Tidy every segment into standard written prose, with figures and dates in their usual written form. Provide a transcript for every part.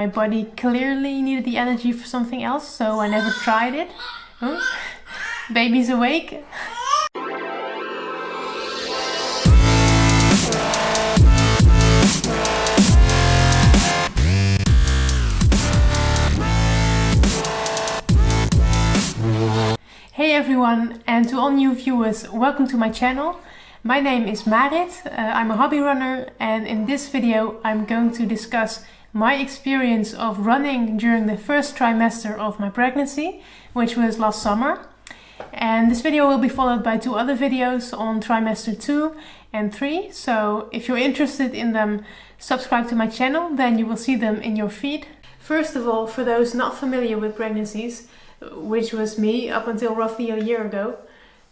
My body clearly needed the energy for something else, so I never tried it. Huh? Baby's awake. Hey everyone, and to all new viewers, welcome to my channel. My name is Marit, I'm a hobby runner, and in this video I'm going to discuss my experience of running during the first trimester of my pregnancy, which was last summer. And this video will be followed by two other videos on trimester 2 and 3, so if you're interested in them, subscribe to my channel, then you will see them in your feed. First of all, for those not familiar with pregnancies, which was me up until roughly a year ago,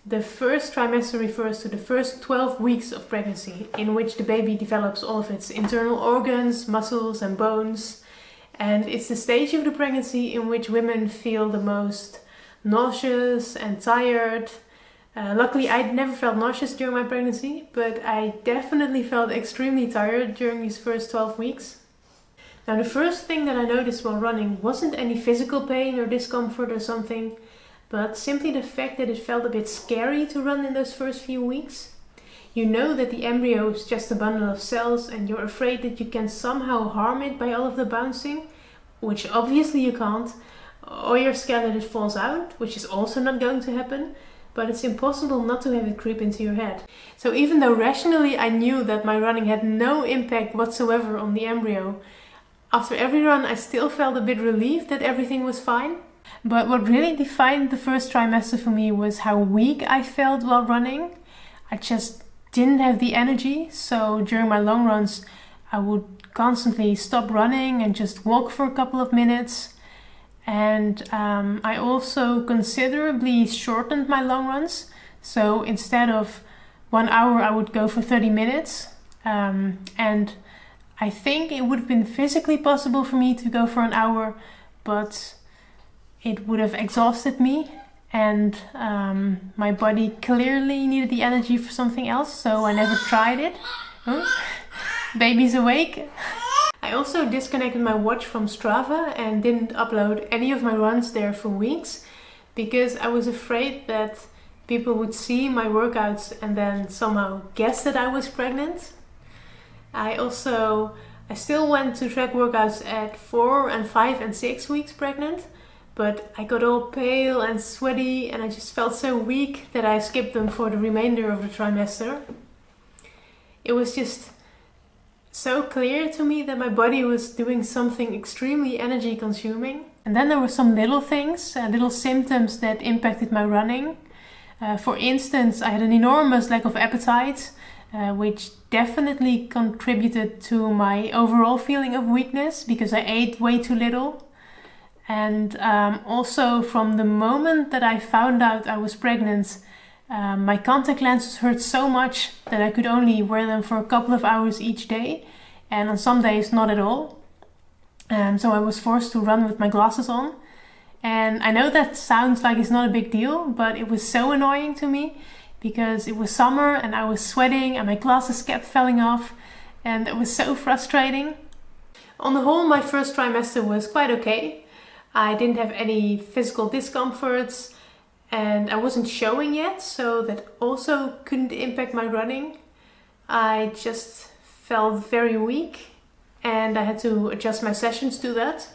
the first trimester refers to the first 12 weeks of pregnancy, in which the baby develops all of its internal organs, muscles and bones. And it's the stage of the pregnancy in which women feel the most nauseous and tired. Luckily, I never felt nauseous during my pregnancy, but I definitely felt extremely tired during these first 12 weeks. Now, the first thing that I noticed while running wasn't any physical pain or discomfort or something, but simply the fact that it felt a bit scary to run in those first few weeks. You know that the embryo is just a bundle of cells and you're afraid that you can somehow harm it by all of the bouncing, which obviously you can't, or you're scared that it falls out, which is also not going to happen, but it's impossible not to have it creep into your head. So even though rationally I knew that my running had no impact whatsoever on the embryo, after every run I still felt a bit relieved that everything was fine. But what really defined the first trimester for me was how weak I felt while running. I just didn't have the energy, so during my long runs I would constantly stop running and just walk for a couple of minutes. And I also considerably shortened my long runs, so instead of 1 hour I would go for 30 minutes. And I think it would have been physically possible for me to go for an hour, but it would have exhausted me, and my body clearly needed the energy for something else, so I never tried it. Huh? Baby's awake. I also disconnected my watch from Strava and didn't upload any of my runs there for weeks, because I was afraid that people would see my workouts and then somehow guess that I was pregnant. I still went to track workouts at 4 and 5 and 6 weeks pregnant, but I got all pale and sweaty and I just felt so weak that I skipped them for the remainder of the trimester. It was just so clear to me that my body was doing something extremely energy consuming. And then there were some little things, little symptoms that impacted my running. For instance, I had an enormous lack of appetite, which definitely contributed to my overall feeling of weakness because I ate way too little. And also from the moment that I found out I was pregnant, my contact lenses hurt so much that I could only wear them for a couple of hours each day, and on some days not at all. So I was forced to run with my glasses on. And I know that sounds like it's not a big deal, but it was so annoying to me because it was summer and I was sweating and my glasses kept falling off, and it was so frustrating. On the whole, my first trimester was quite okay. I didn't have any physical discomforts and I wasn't showing yet, so that also couldn't impact my running. I just felt very weak and I had to adjust my sessions to that.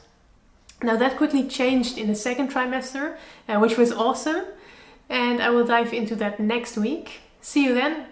Now that quickly changed in the second trimester, which was awesome, and I will dive into that next week. See you then!